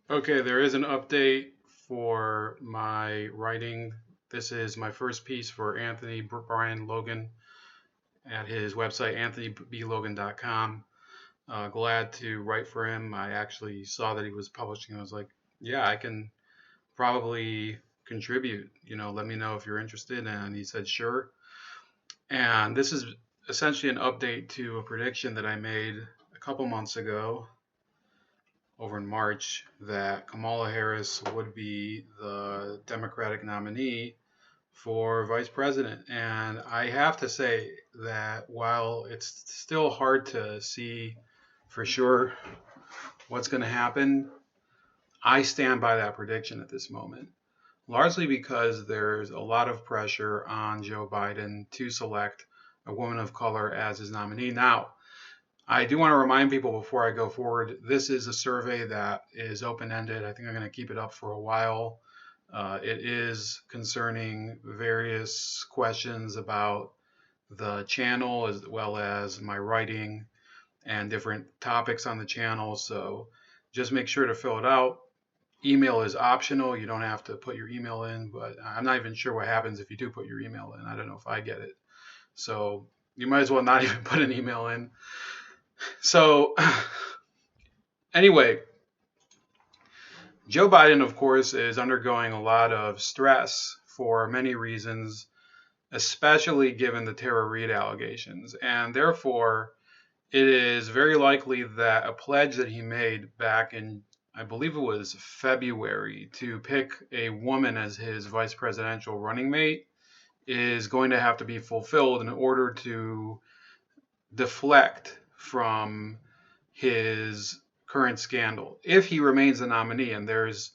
Okay, there is an update for my writing. This is my first piece for Anthony Brian Logan at his website, anthonyblogan.com. Glad to write for him. I actually saw that he was publishing. I was like, yeah, I can probably contribute. Let me know if you're interested. And he said, sure. And this is essentially an update to a prediction that I made a couple months ago over in March that Kamala Harris would be the Democratic nominee for vice president. And I have to say that while it's still hard to see for sure what's going to happen, I stand by that prediction at this moment, largely because there's a lot of pressure on Joe Biden to select a woman of color as his nominee. Now, I do want to remind people before I go forward, this is a survey that is open ended. I think I'm going to keep it up for a while. It is concerning various questions about the channel as well as my writing and different topics on the channel. So just make sure to fill it out. Email is optional. You don't have to put your email in, but I'm not even sure what happens if you do put your email in. I don't know if I get it. So you might as well not even put an email in. So anyway, Joe Biden, of course, is undergoing a lot of stress for many reasons, especially given the Tara Reade allegations. And therefore, it is very likely that a pledge that he made back in, I believe it was February, to pick a woman as his vice presidential running mate is going to have to be fulfilled in order to deflect from his current scandal if he remains the nominee. And there's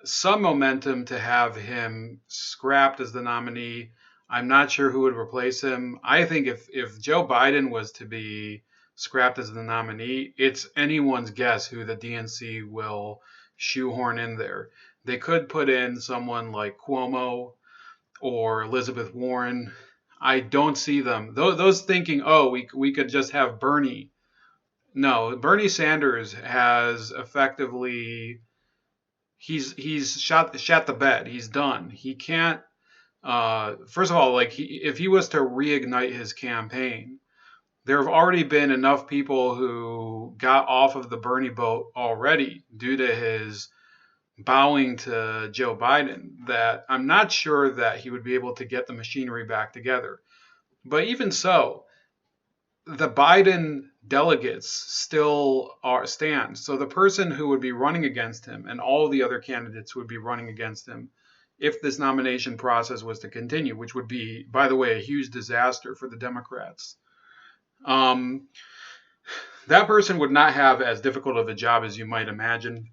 some momentum to have him scrapped as the nominee. I'm not sure who would replace him. I think if Joe Biden was to be scrapped as the nominee, it's anyone's guess who the DNC will shoehorn in there. They could put in someone like Cuomo or Elizabeth Warren. I don't see them. Those thinking, oh, we could just have Bernie. No, Bernie Sanders has effectively he's shot the bed. He's done. He can't. First of all, like if he was to reignite his campaign, there have already been enough people who got off of the Bernie boat already due to his bowing to Joe Biden that I'm not sure that he would be able to get the machinery back together. But even so, the Biden delegates still stand. So the person who would be running against him and all the other candidates would be running against him if this nomination process was to continue, which would be, by the way, a huge disaster for the Democrats. Um, that person would not have as difficult of a job as you might imagine.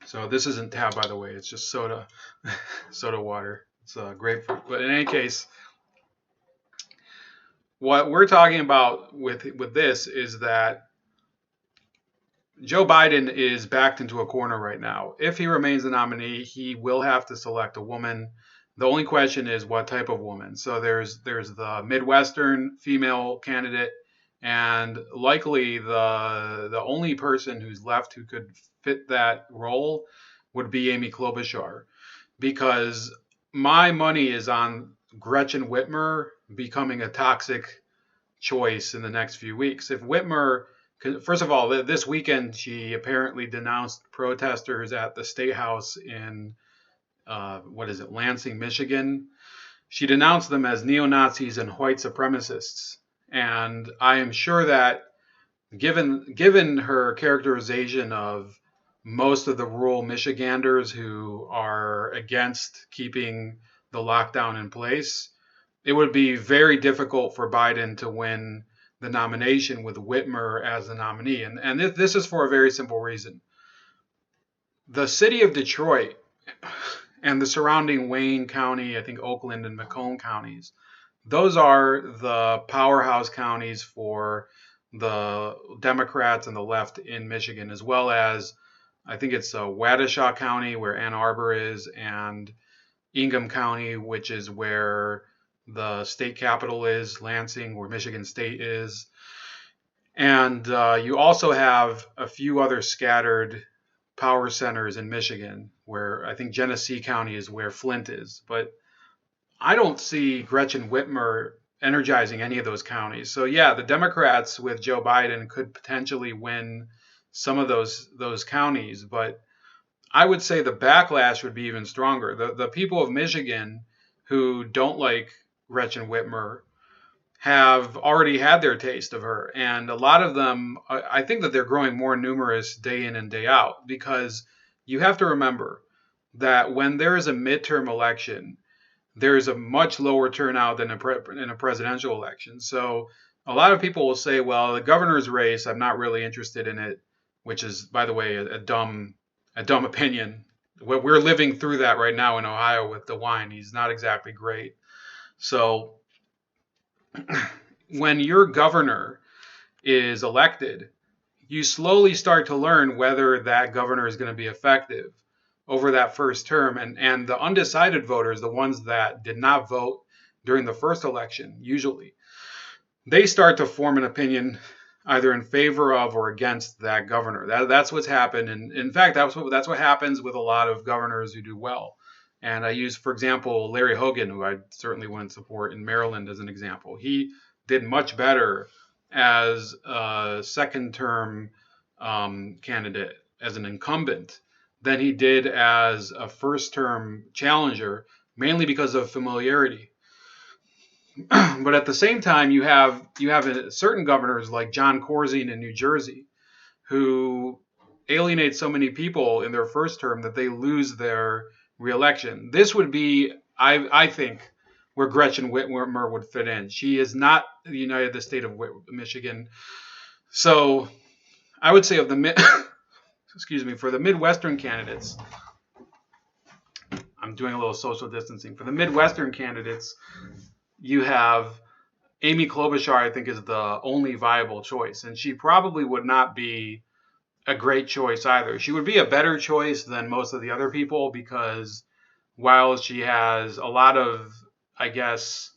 So this isn't tab, by the way. It's just soda, soda water. It's grapefruit. But in any case, what we're talking about with this is that Joe Biden is backed into a corner right now. If he remains the nominee, he will have to select a woman. The only question is what type of woman. So there's the Midwestern female candidate, and likely the only person who's left who could fit that role would be Amy Klobuchar, because my money is on Gretchen Whitmer becoming a toxic choice in the next few weeks. If Whitmer, first of all, this weekend she apparently denounced protesters at the State House in Lansing, Michigan. She denounced them as neo Nazis and white supremacists, and I am sure that given her characterization of most of the rural Michiganders who are against keeping the lockdown in place, it would be very difficult for Biden to win the nomination with Whitmer as the nominee. And this is for a very simple reason. The city of Detroit and the surrounding Wayne County, I think Oakland and Macomb counties, those are the powerhouse counties for the Democrats and the left in Michigan, as well as I think it's Waukesha County, where Ann Arbor is, and Ingham County, which is where the state capital is, Lansing, where Michigan State is. And you also have a few other scattered power centers in Michigan, where I think Genesee County is where Flint is. But I don't see Gretchen Whitmer energizing any of those counties. So yeah, the Democrats with Joe Biden could potentially win some of those counties, but I would say the backlash would be even stronger. The people of Michigan who don't like Gretchen Whitmer have already had their taste of her, and a lot of them, I think that they're growing more numerous day in and day out, because you have to remember that when there is a midterm election, there is a much lower turnout than in a presidential election. So a lot of people will say, well, the governor's race, I'm not really interested in it, which is, by the way, a dumb opinion. We're living through that right now in Ohio with DeWine. He's not exactly great. So when your governor is elected, you slowly start to learn whether that governor is going to be effective over that first term. And the undecided voters, the ones that did not vote during the first election, usually, they start to form an opinion either in favor of or against that governor. That's what's happened. And in fact, that's what happens with a lot of governors who do well. And I use, for example, Larry Hogan, who I certainly wouldn't support in Maryland as an example. He did much better as a second term candidate, as an incumbent, than he did as a first term challenger, mainly because of familiarity. But at the same time, you have certain governors like John Corzine in New Jersey, who alienate so many people in their first term that they lose their reelection. This would be, I think, where Gretchen Whitmer would fit in. She is not united the state of Michigan. So I would say of the excuse me, for the Midwestern candidates, I'm doing a little social distancing. For the Midwestern candidates, you have Amy Klobuchar, I think, is the only viable choice. And she probably would not be a great choice either. She would be a better choice than most of the other people, because while she has a lot of, I guess,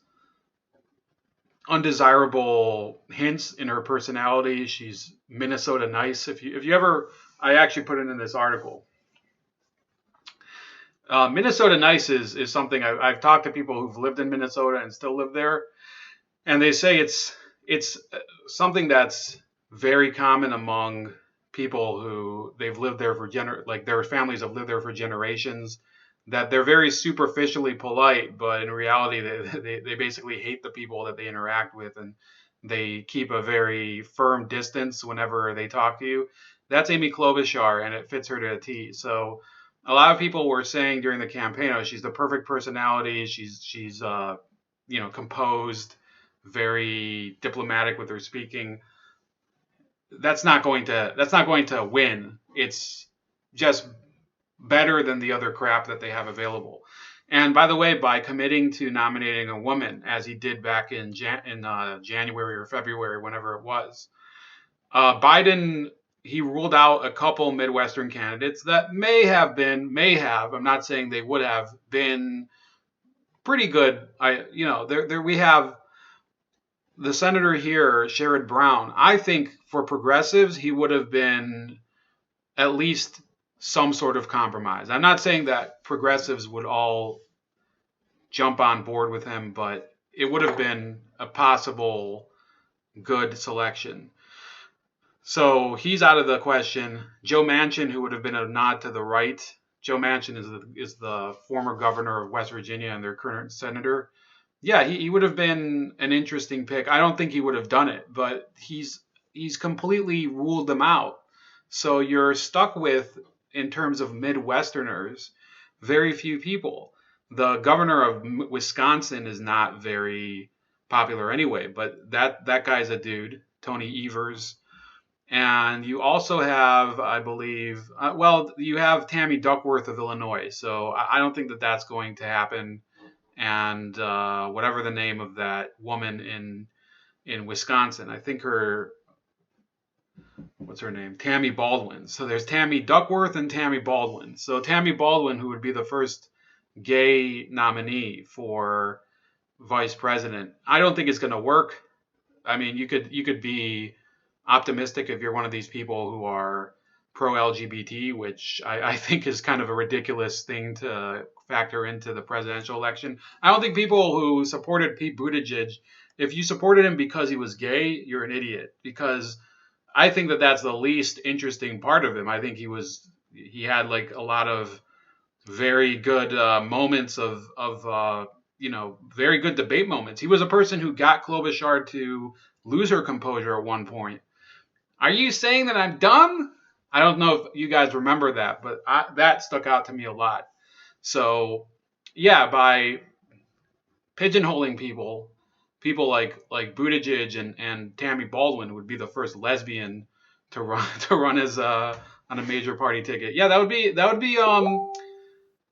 undesirable hints in her personality, she's Minnesota nice. If you ever, I actually put it in this article. Minnesota nice is something I've talked to people who've lived in Minnesota and still live there, and they say it's something that's very common among people who they've lived there for like their families have lived there for generations, that they're very superficially polite, but in reality they basically hate the people that they interact with, and they keep a very firm distance whenever they talk to you. That's Amy Klobuchar, and it fits her to a T. So a lot of people were saying during the campaign, oh, she's the perfect personality. She's composed, very diplomatic with her speaking. That's not going to win. It's just better than the other crap that they have available. And by the way, by committing to nominating a woman, as he did back in January or February, whenever it was, Biden, he ruled out a couple Midwestern candidates that may have, I'm not saying they would have been pretty good. There we have the senator here, Sherrod Brown. I think for progressives, he would have been at least some sort of compromise. I'm not saying that progressives would all jump on board with him, but it would have been a possible good selection. So he's out of the question. Joe Manchin, who would have been a nod to the right. Joe Manchin is the former governor of West Virginia and their current senator. Yeah, he would have been an interesting pick. I don't think he would have done it, but he's completely ruled them out. So you're stuck with, in terms of Midwesterners, very few people. The governor of Wisconsin is not very popular anyway, but that guy's a dude, Tony Evers. And you also have, I believe, you have Tammy Duckworth of Illinois. So I don't think that that's going to happen. And whatever the name of that woman in Wisconsin, I think what's her name? Tammy Baldwin. So there's Tammy Duckworth and Tammy Baldwin. So Tammy Baldwin, who would be the first gay nominee for vice president, I don't think it's going to work. I mean, you could be optimistic if you're one of these people who are pro LGBT, which I think is kind of a ridiculous thing to factor into the presidential election. I don't think people who supported Pete Buttigieg, if you supported him because he was gay, you're an idiot. Because I think that that's the least interesting part of him. I think he had like a lot of very good moments of very good debate moments. He was a person who got Klobuchar to lose her composure at one point. Are you saying that I'm dumb? I don't know if you guys remember that, but that stuck out to me a lot. So, yeah, by pigeonholing people like Buttigieg and Tammy Baldwin would be the first lesbian to run as on a major party ticket. Yeah, that would be I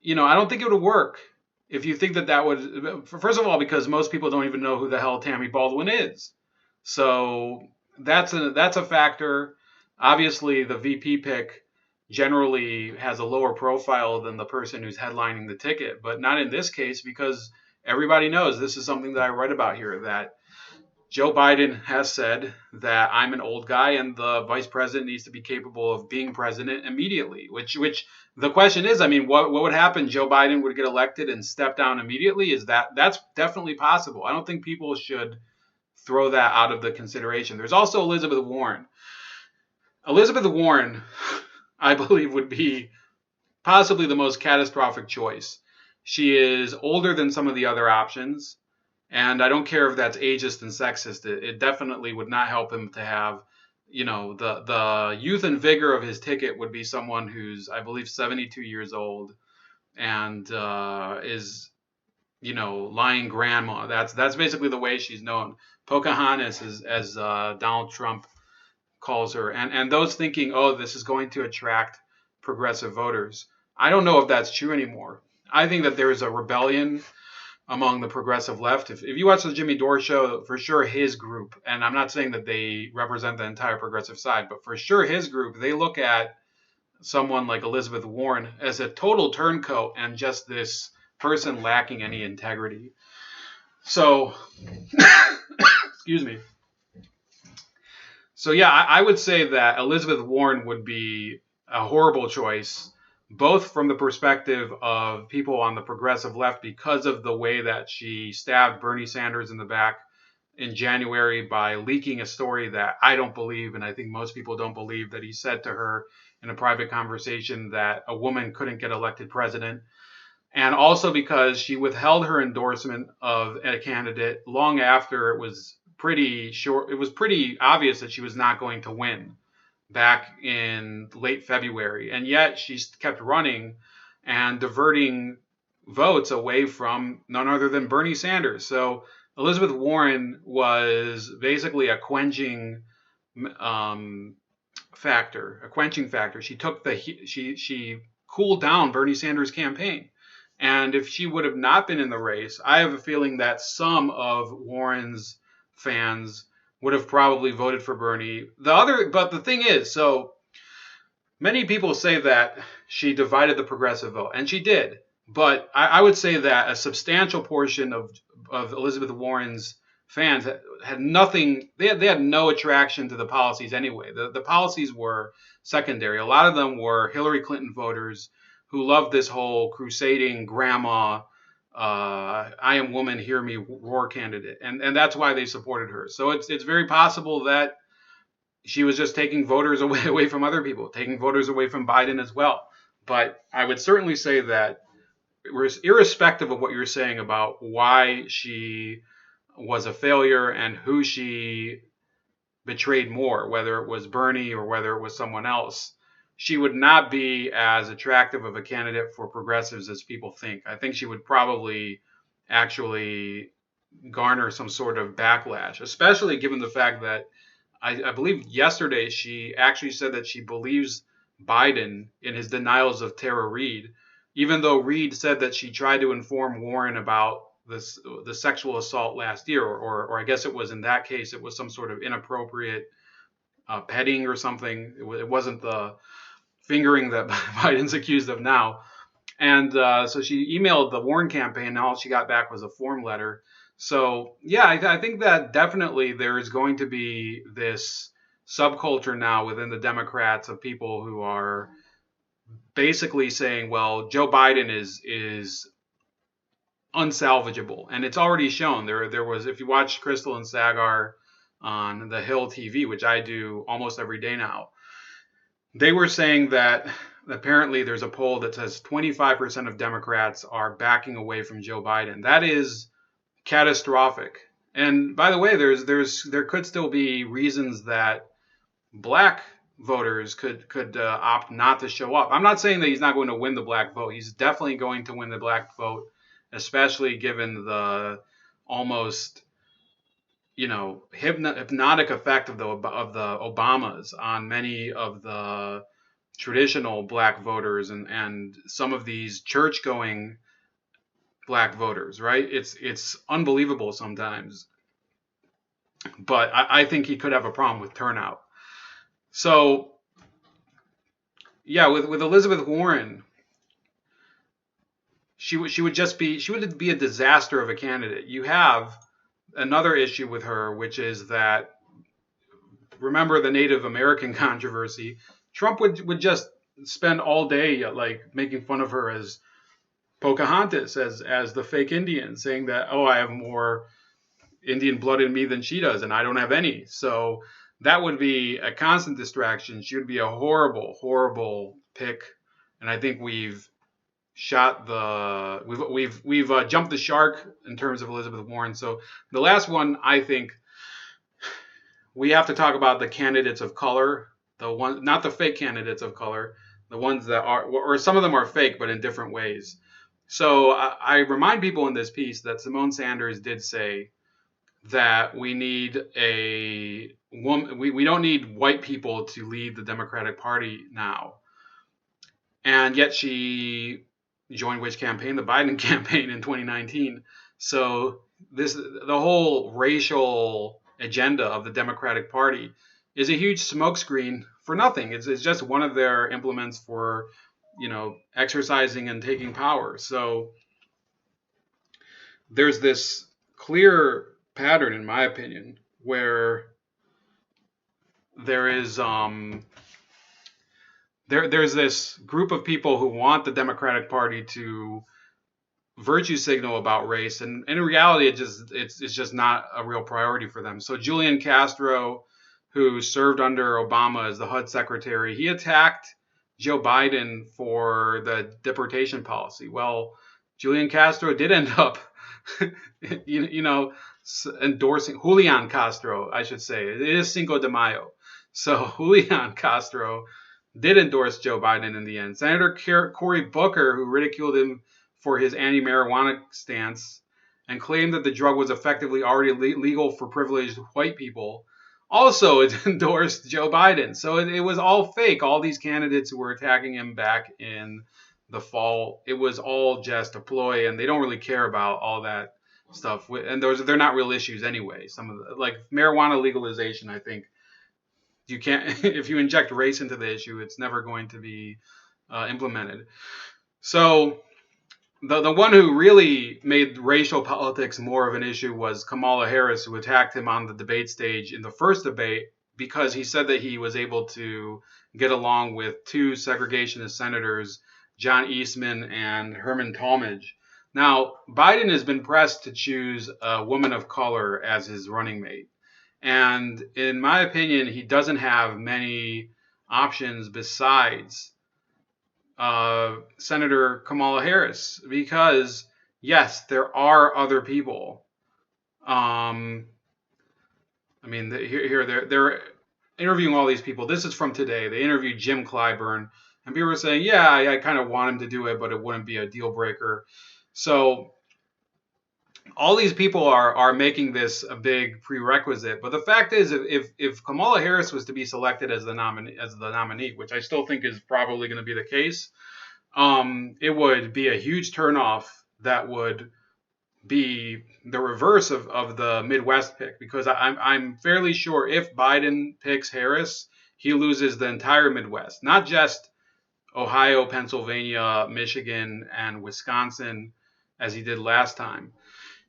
don't think it would work if you think that would. First of all, because most people don't even know who the hell Tammy Baldwin is. So that's a factor. Obviously, the VP pick generally has a lower profile than the person who's headlining the ticket, but not in this case because everybody knows this is something that I write about here, that Joe Biden has said that I'm an old guy and the vice president needs to be capable of being president immediately, which the question is, I mean, what would happen? Joe Biden would get elected and step down immediately? That's definitely possible. I don't think people should throw that out of the consideration. There's also Elizabeth Warren. Elizabeth Warren, I believe, would be possibly the most catastrophic choice. She is older than some of the other options. And I don't care if that's ageist and sexist. It definitely would not help him to have, the youth and vigor of his ticket would be someone who's, I believe, 72 years old and is, lying grandma. That's basically the way she's known. Pocahontas, as Donald Trump calls her. And those thinking, oh, this is going to attract progressive voters. I don't know if that's true anymore. I think that there is a rebellion among the progressive left. If you watch the Jimmy Dore show, for sure his group, and I'm not saying that they represent the entire progressive side, but for sure his group, they look at someone like Elizabeth Warren as a total turncoat and just this person lacking any integrity. So, excuse me. So yeah, I would say that Elizabeth Warren would be a horrible choice, both from the perspective of people on the progressive left because of the way that she stabbed Bernie Sanders in the back in January by leaking a story that I don't believe, and I think most people don't believe, that he said to her in a private conversation that a woman couldn't get elected president. And also because she withheld her endorsement of a candidate long after it was pretty obvious that she was not going to win back in late February. And yet she kept running and diverting votes away from none other than Bernie Sanders. So Elizabeth Warren was basically a quenching factor. She took she cooled down Bernie Sanders' campaign. And if she would have not been in the race, I have a feeling that some of Warren's fans would have probably voted for Bernie. But the thing is, so many people say that she divided the progressive vote, and she did. But I would say that a substantial portion of Elizabeth Warren's fans had nothing. They had no attraction to the policies anyway. The policies were secondary. A lot of them were Hillary Clinton voters who loved this whole crusading grandma, I am woman, hear me roar candidate. And that's why they supported her. So it's very possible that she was just taking voters away from other people, taking voters away from Biden as well. But I would certainly say that irrespective of what you're saying about why she was a failure and who she betrayed more, whether it was Bernie or whether it was someone else, she would not be as attractive of a candidate for progressives as people think. I think she would probably actually garner some sort of backlash, especially given the fact that I believe yesterday she actually said that she believes Biden in his denials of Tara Reade, even though Reade said that she tried to inform Warren about the sexual assault last year, or I guess it was in that case, it was some sort of inappropriate petting or something. It wasn't the fingering that Biden's accused of now. And so she emailed the Warren campaign, and all she got back was a form letter. So, yeah, I think that definitely there is going to be this subculture now within the Democrats of people who are basically saying, well, Joe Biden is unsalvageable, and it's already shown. There was, if you watch Crystal and Sagar on the Hill TV, which I do almost every day now, they were saying that apparently there's a poll that says 25% of Democrats are backing away from Joe Biden. That is catastrophic. And by the way, there could still be reasons that black voters could opt not to show up. I'm not saying that he's not going to win the black vote. He's definitely going to win the black vote, especially given the almost hypnotic effect of the Obamas on many of the traditional black voters and some of these church going black voters, right? It's unbelievable sometimes. But I think he could have a problem with turnout. So yeah, with Elizabeth Warren, she would be a disaster of a candidate. You have another issue with her, which is that, remember the Native American controversy. Trump would just spend all day like making fun of her as Pocahontas, as the fake Indian, saying that, oh, I have more Indian blood in me than she does, and I don't have any. So that would be a constant distraction. She would be a horrible, horrible pick, and I think we've jumped the shark in terms of Elizabeth Warren. So the last one, I think we have to talk about the candidates of color, the one, not the fake candidates of color, the ones that are, or some of them are fake, but in different ways. So I remind people in this piece that Simone Sanders did say that we need a woman. We don't need white people to lead the Democratic Party now. And yet she joined which campaign? The Biden campaign in 2019. So the whole racial agenda of the Democratic Party is a huge smokescreen for nothing. It's just one of their implements for, exercising and taking power. So there's this clear pattern, in my opinion, where there is there's this group of people who want the Democratic Party to virtue signal about race, and in reality, it's just not a real priority for them. So Julian Castro, who served under Obama as the HUD secretary, he attacked Joe Biden for the deportation policy. Well, Julian Castro did end up, endorsing Julian Castro, I should say. It is Cinco de Mayo. So Julian Castro did endorse Joe Biden in the end. Senator Cory Booker, who ridiculed him for his anti-marijuana stance and claimed that the drug was effectively already legal for privileged white people, also endorsed Joe Biden. So it was all fake. All these candidates who were attacking him back in the fall, it was all just a ploy, and they don't really care about all that stuff. And they're not real issues anyway. Some of like marijuana legalization, I think you can't, if you inject race into the issue, it's never going to be implemented. So the one who really made racial politics more of an issue was Kamala Harris, who attacked him on the debate stage in the first debate because he said that he was able to get along with two segregationist senators, John Eastman and Herman Talmadge. Now, Biden has been pressed to choose a woman of color as his running mate. And in my opinion, he doesn't have many options besides Senator Kamala Harris, because yes, there are other people. They're interviewing all these people. This is from today. They interviewed Jim Clyburn, and people were saying, yeah, I kind of want him to do it, but it wouldn't be a deal breaker. So all these people are making this a big prerequisite. But the fact is, if Kamala Harris was to be selected as the nominee, which I still think is probably going to be the case, it would be a huge turnoff that would be the reverse of the Midwest pick, because I'm fairly sure if Biden picks Harris, he loses the entire Midwest, not just Ohio, Pennsylvania, Michigan, and Wisconsin, as he did last time.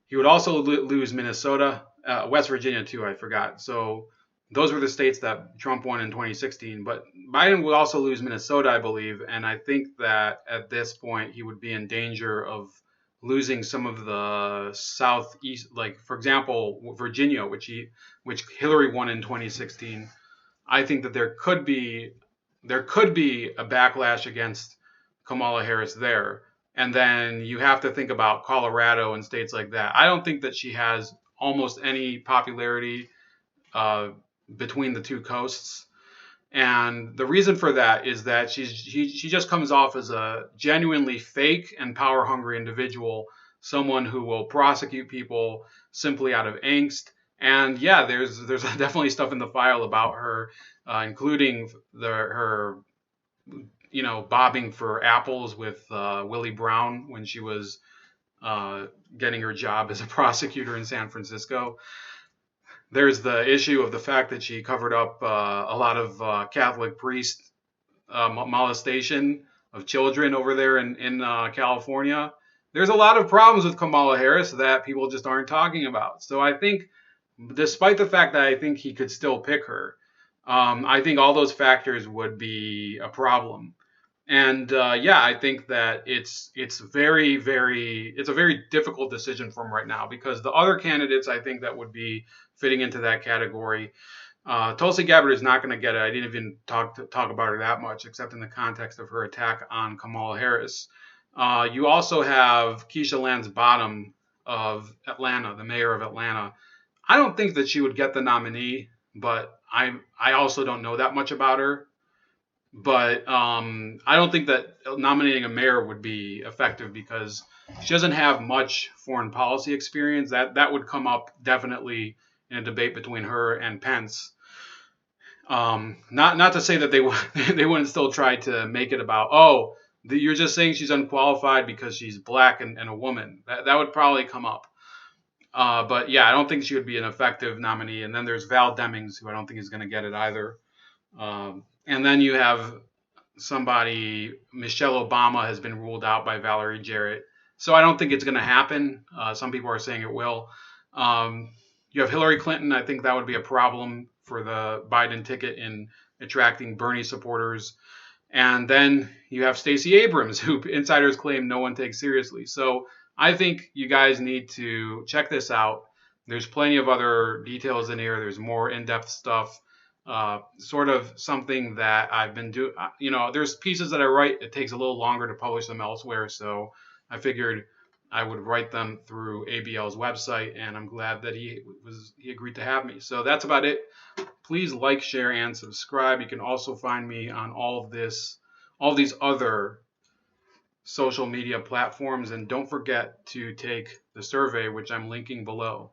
He would also lose Minnesota, West Virginia too, I forgot. So those were the states that Trump won in 2016. But Biden would also lose Minnesota, I believe, and I think that at this point he would be in danger of losing some of the southeast, like for example Virginia, which Hillary won in 2016. I think that there could be a backlash against Kamala Harris there. And then you have to think about Colorado and states like that. I don't think that she has almost any popularity uh, between the two coasts. And the reason for that is that she just comes off as a genuinely fake and power hungry individual, someone who will prosecute people simply out of angst. And yeah, there's definitely stuff in the file about her, including her bobbing for apples with Willie Brown when she was getting her job as a prosecutor in San Francisco. There's the issue of the fact that she covered up a lot of Catholic priest molestation of children over there in California. There's a lot of problems with Kamala Harris that people just aren't talking about. So I think, despite the fact that I think he could still pick her, I think all those factors would be a problem. And yeah, I think that it's a very difficult decision for him right now because the other candidates I think that would be fitting into that category, Tulsi Gabbard is not going to get it. I didn't even talk about her that much, except in the context of her attack on Kamala Harris. You also have Keisha Lance Bottom of Atlanta, the mayor of Atlanta. I don't think that she would get the nominee, but I also don't know that much about her. But I don't think that nominating a mayor would be effective because she doesn't have much foreign policy experience. That would come up definitely in a debate between her and Pence. Not to say that they wouldn't still try to make it about, oh, you're just saying she's unqualified because she's black and a woman. That would probably come up. But yeah, I don't think she would be an effective nominee. And then there's Val Demings, who I don't think is going to get it either. And then you have somebody, Michelle Obama has been ruled out by Valerie Jarrett. So I don't think it's going to happen. Some people are saying it will. You have Hillary Clinton. I think that would be a problem for the Biden ticket in attracting Bernie supporters. And then you have Stacey Abrams, who insiders claim no one takes seriously. So I think you guys need to check this out. There's plenty of other details in here. There's more in-depth stuff. Sort of something that I've been doing. There's pieces that I write. It takes a little longer to publish them elsewhere. So I figured I would write them through ABL's website, and I'm glad that he agreed to have me. So that's about it. Please like, share, and subscribe. You can also find me on all these other social media platforms, and don't forget to take the survey, which I'm linking below.